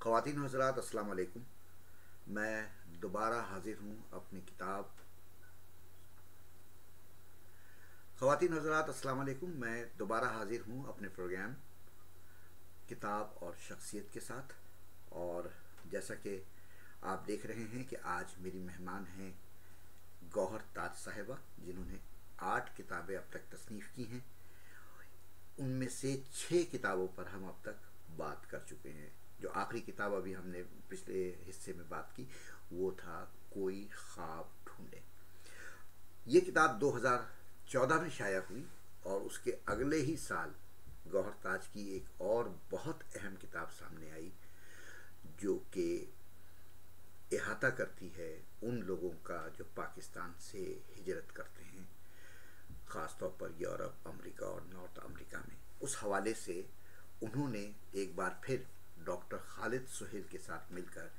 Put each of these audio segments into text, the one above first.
ख़वातीन हज़रात अस्सलाम वालेकुम। मैं दोबारा हाजिर हूँ अपनी किताब ख़वातीन हज़रात अस्सलाम वालेकुम। मैं दोबारा हाजिर हूँ अपने प्रोग्राम किताब और शख्सियत के साथ। और जैसा कि आप देख रहे हैं कि आज मेरी मेहमान हैं गौहर ताज साहिबा, जिन्होंने 8 किताबें अब तक तसनीफ़ की हैं। उनमें से 6 किताबों पर हम अब तक बात कर चुके हैं। जो आखिरी किताब अभी हमने पिछले हिस्से में बात की वो था कोई ख्वाब ढूंढे। ये किताब 2014 में शाया हुई और उसके अगले ही साल गौहर ताज की एक और बहुत अहम किताब सामने आई जो कि इहाता करती है उन लोगों का जो पाकिस्तान से हिजरत करते हैं, ख़ास तौर पर यूरोप, अमेरिका और नॉर्थ अमेरिका में। उस हवाले से उन्होंने एक बार फिर डॉक्टर खालिद सुहेल के साथ मिलकर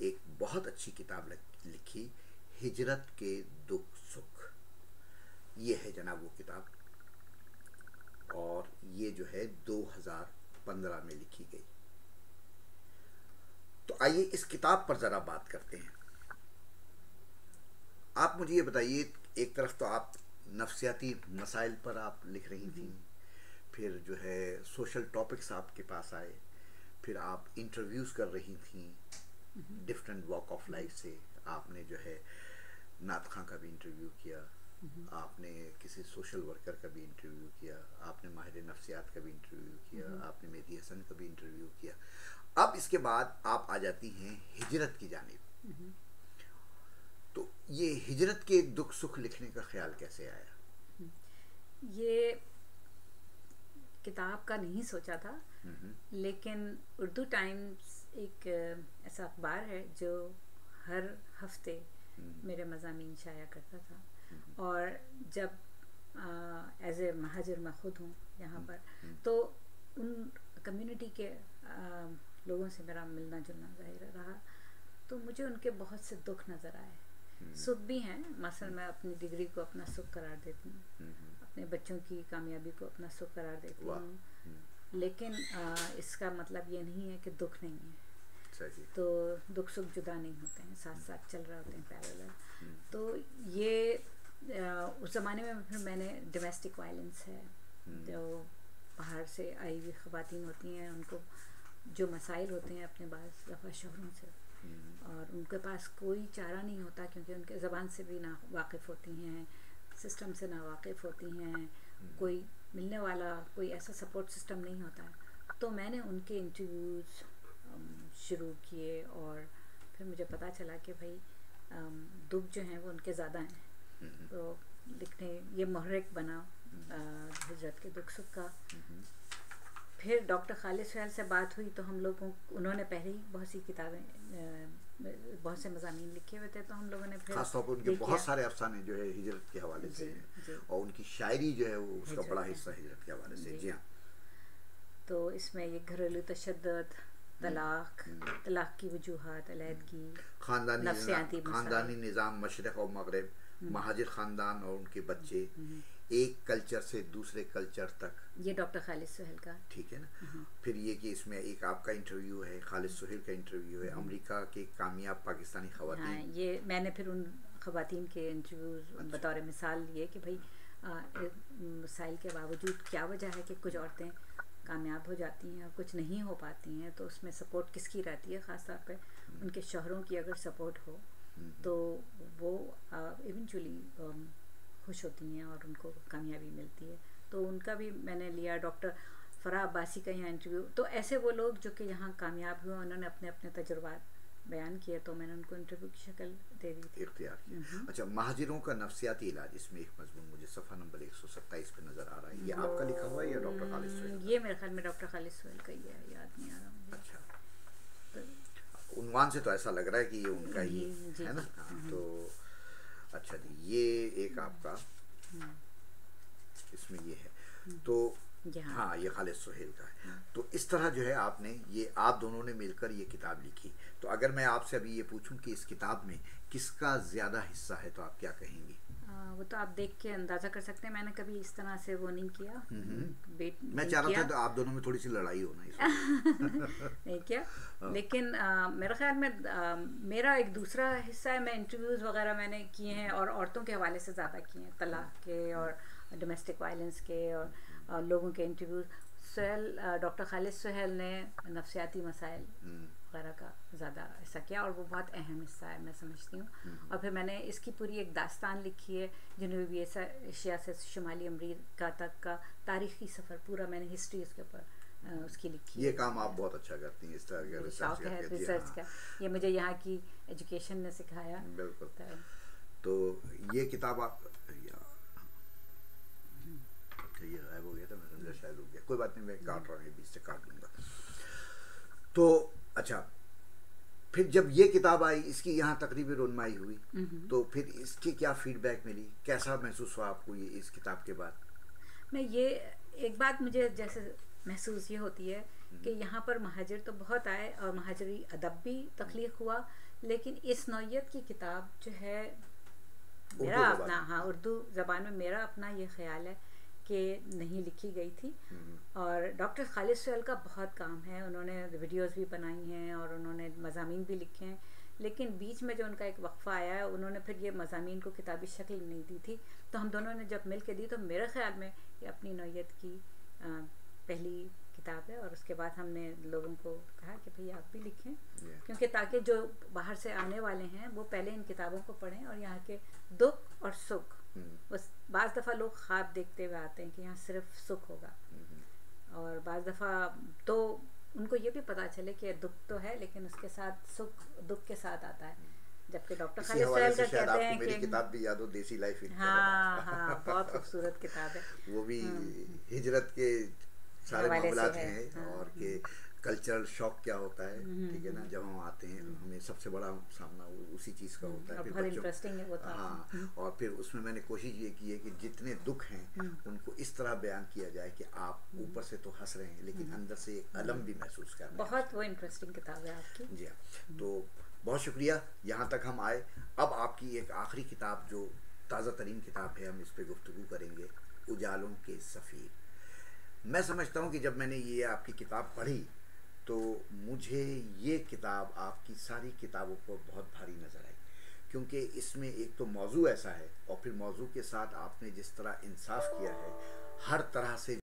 एक बहुत अच्छी किताब लिखी, हिजरत के दुख सुख। ये है जनाब वो किताब, और ये जो है 2015 में लिखी गई। तो आइए इस किताब पर ज़रा बात करते हैं। आप मुझे ये बताइए, एक तरफ तो आप नफ्सियाती मसाइल पर आप लिख रही थी, फिर जो है सोशल टॉपिक्स आपके पास आए, फिर आप इंटरव्यूज़ कर रही थी डिफरेंट वॉक ऑफ लाइफ से। आपने जो है नात खां का भी इंटरव्यू किया, आपने किसी सोशल वर्कर का भी इंटरव्यू किया, आपने माहिर नफ्सियात का भी इंटरव्यू किया, आपने मेहदी हसन का भी इंटरव्यू किया। अब इसके बाद आप आ जाती हैं हिजरत की जानिब। तो ये हिजरत के दुख सुख लिखने का ख्याल कैसे आया? ये किताब का नहीं सोचा था, लेकिन उर्दू टाइम्स एक ऐसा अखबार है जो हर हफ्ते मेरे मज़ामीन शाया करता था। और जब एज ए महाजिर मैं ख़ुद हूँ यहाँ पर, तो उन कम्युनिटी के लोगों से मेरा मिलना जुलना ज़ाहिर रहा, तो मुझे उनके बहुत से दुख नज़र आए। सुख भी हैं, मसलन मैं अपनी डिग्री को अपना सुख करार देती हूँ, अपने बच्चों की कामयाबी को अपना सुख करार देती हूँ, लेकिन इसका मतलब ये नहीं है कि दुख नहीं है। तो दुख सुख जुदा नहीं होते हैं, साथ साथ चल रहे होते हैं, पैरेलल। तो ये उस ज़माने में फिर मैंने डोमेस्टिक वायलेंस है, जो बाहर से आई हुई ख़वातीन होती हैं, उनको जो मसाइल होते हैं अपने बाज़ दफ़ा शोहरों से, और उनके पास कोई चारा नहीं होता क्योंकि उनके ज़बान से भी ना वाकिफ़ होती हैं, सिस्टम से ना वाकिफ़ होती हैं, कोई मिलने वाला कोई ऐसा सपोर्ट सिस्टम नहीं होता है। तो मैंने उनके इंटरव्यूज़ शुरू किए और फिर मुझे पता चला कि भाई दुख जो हैं वो उनके ज़्यादा हैं। तो लिखने ये महरक बना हिजरत के दुख सुख का। फिर डॉक्टर खालिद सुहेल से बात हुई तो हम लोगों उन्होंने पहले ही बहुत सी किताबें, बहुत से मज़ामीन लिखे हुए थे, तो हम लोगों ने फिर खासतौर पर उनके बहुत सारे अफसाने जो है हिजरत के हवाले से हैं, और उनकी शायरी जो है वो उसका बड़ा हिस्सा हिजरत के हवाले से। जी हाँ। तो इसमें ये घरेलू तशद्दुद, तलाक की वजूहात, अलहदगी, खानदानी निज़ाम, मशरक़ और मग़रिब, महाजिर ख़ानदान और उनके बच्चे, एक कल्चर से दूसरे कल्चर तक, ये डॉक्टर खालिद सुहेल का, ठीक है ना। फिर ये कि इसमें एक आपका इंटरव्यू है, खालिद सुहेल का इंटरव्यू है, अमेरिका के कामयाब पाकिस्तानी ख़वातीन। हाँ, ये मैंने फिर उन ख़वातीन के इंटरव्यूज़ बतौर मिसाल लिए कि भाई मसाइल के बावजूद क्या वजह है कि कुछ औरतें कामयाब हो जाती हैं और कुछ नहीं हो पाती हैं, तो उसमें सपोर्ट किसकी रहती है। ख़ास तौर पे उनके शौहरों की अगर सपोर्ट हो तो वो इवेंचुअली खुश होती हैं और उनको कामयाबी मिलती है। तो उनका भी मैंने लिया। डॉक्टर फ़राह अब्बासी का यहाँ इंटरव्यू। तो ऐसे वो लोग जो कि यहाँ कामयाब हुए, उन्होंने अपने अपने तजुर्बात बयान किए, तो मैंने उनको इंटरव्यू की शक्ल दे दी थी, इख्तियार किया। अच्छा, महाजिरों का नफ्सियाती इलाज, इसमें एक मजमून मुझे सफ़ा नंबर 127 पे नज़र आ रहा है। ये आपका लिखा हुआ है या डॉक्टर खालिद सुहेल? ये मेरे ख्याल में डॉक्टर खालिद सुहेल का ही है, याद नहीं आ रहा मुझे। अच्छा, तो उन्वान से तो ऐसा लग रहा है कि ये उनका ही है ना। तो अच्छा जी, ये एक आपका इसमें ये है। तो हाँ, ये खालिद सुहेल का है। तो इस तरह जो है आपने ये, आप दोनों ने मिलकर ये किताब लिखी। तो अगर मैं आपसे अभी ये पूछूं कि इस किताब में किसका ज़्यादा हिस्सा है तो आप क्या कहेंगी? वो तो आप देख के अंदाज़ा कर सकते हैं, मैंने कभी इस तरह से वो नहीं किया, बेट मैं नहीं चाह रहा किया। था तो आप दोनों में थोड़ी सी लड़ाई होना इसमें। नहीं किया, लेकिन मेरे ख्याल में मेरा एक दूसरा हिस्सा है, मैं इंटरव्यूज़ वगैरह मैंने किए हैं और औरतों के हवाले से ज़्यादा किए हैं, तलाक के और डोमेस्टिक वायलेंस के और लोगों के इंटरव्यूज़। डॉक्टर खालिद सुहेल ने नफ्सियाती मसाइल वगैरह का ज़्यादा हिस्सा किया और वो बहुत अहम हिस्सा है, मैं समझती हूँ। और फिर मैंने इसकी पूरी एक दास्तान लिखी है, जनूबी एशिया से शुमाली अमरीका तक का तारीख़ी सफ़र पूरा, मैंने हिस्ट्री उसके ऊपर उसकी लिखी। ये काम आप बहुत अच्छा करती हैं, इस तरह का शौक है रिसर्च का, ये मुझे यहाँ की एजुकेशन ने सिखाया। बिल्कुल। तो ये किताब आप, ये गायब हो गया था, मैं समझा शायद हो गया, कोई बात नहीं, मैं काट रहा हूँ, बीच से काट लूँगा। तो अच्छा, फिर जब ये किताब आई, इसकी यहाँ तकरीबी रोनमाई हुई, तो फिर इसकी क्या फीडबैक मिली, कैसा महसूस हुआ आपको ये इस किताब के बाद? मैं ये एक बात मुझे जैसे महसूस ये होती है कि यहाँ पर महाजिर तो बहुत आए और महाजरी अदब भी तख्लीक हुआ, लेकिन इस नौइयत की किताब जो है मेरा अपना, हाँ उर्दू ज़बान में मेरा अपना ये ख्याल है कि नहीं लिखी गई थी। और डॉक्टर खालिद सुहेल का बहुत काम है, उन्होंने वीडियोस भी बनाई हैं और उन्होंने मज़ामीन भी लिखे हैं, लेकिन बीच में जो उनका एक वक्फ़ा आया है, उन्होंने फिर ये मज़ामीन को किताबी शक्ल नहीं दी थी, तो हम दोनों ने जब मिल के दी, तो मेरे ख़्याल में ये अपनी नौइयत की पहली किताब है। और उसके बाद हमने लोगों को कहा कि भाई आप भी लिखें, क्योंकि ताकि जो बाहर से आने वाले हैं वो पहले इन किताबों को पढ़ें और यहाँ के दुख और सुख, बस बाज़ दफ़ा लोग ख्वाब देखते हुए आते हैं कि यहाँ सिर्फ सुख होगा, और बाज़ दफ़ा तो उनको ये भी पता चले कि दुख तो है लेकिन उसके साथ सुख दुख के साथ आता है। जबकि डॉक्टर खालिद सुहेल का कहते हैं कि किताब भी याद हो, देसी लाइफ। हाँ हाँ, बहुत खूबसूरत किताब है वो भी हिजरत के सारे मामलात हैं और के कल्चरल शॉक क्या होता है, ठीक है ना, जब हम आते हैं तो हमें सबसे बड़ा सामना उसी चीज़ का होता है। बहुत इंटरेस्टिंग है वो था। हाँ, और फिर उसमें मैंने कोशिश ये की है कि जितने दुख हैं उनको इस तरह बयान किया जाए कि आप ऊपर से तो हंस रहे हैं लेकिन अंदर से एक अलम भी महसूस कर रहे हैं। बहुत वो इंटरेस्टिंग किताब है आपकी। जी हाँ, तो बहुत शुक्रिया, यहाँ तक हम आए। अब आपकी एक आखिरी किताब जो ताज़ा तरीन किताब है, हम इस पर गुफ्तगू करेंगे, उजालों के सफ़ीर। मैं समझता हूँ कि जब मैंने ये आपकी किताब पढ़ी तो मुझे ये किताब आपकी सारी किताबों को बहुत भारी नज़र आई, क्योंकि इसमें एक तो मौजू ऐसा है और फिर मौजू के साथ आपने जिस तरह इंसाफ किया है हर तरह से।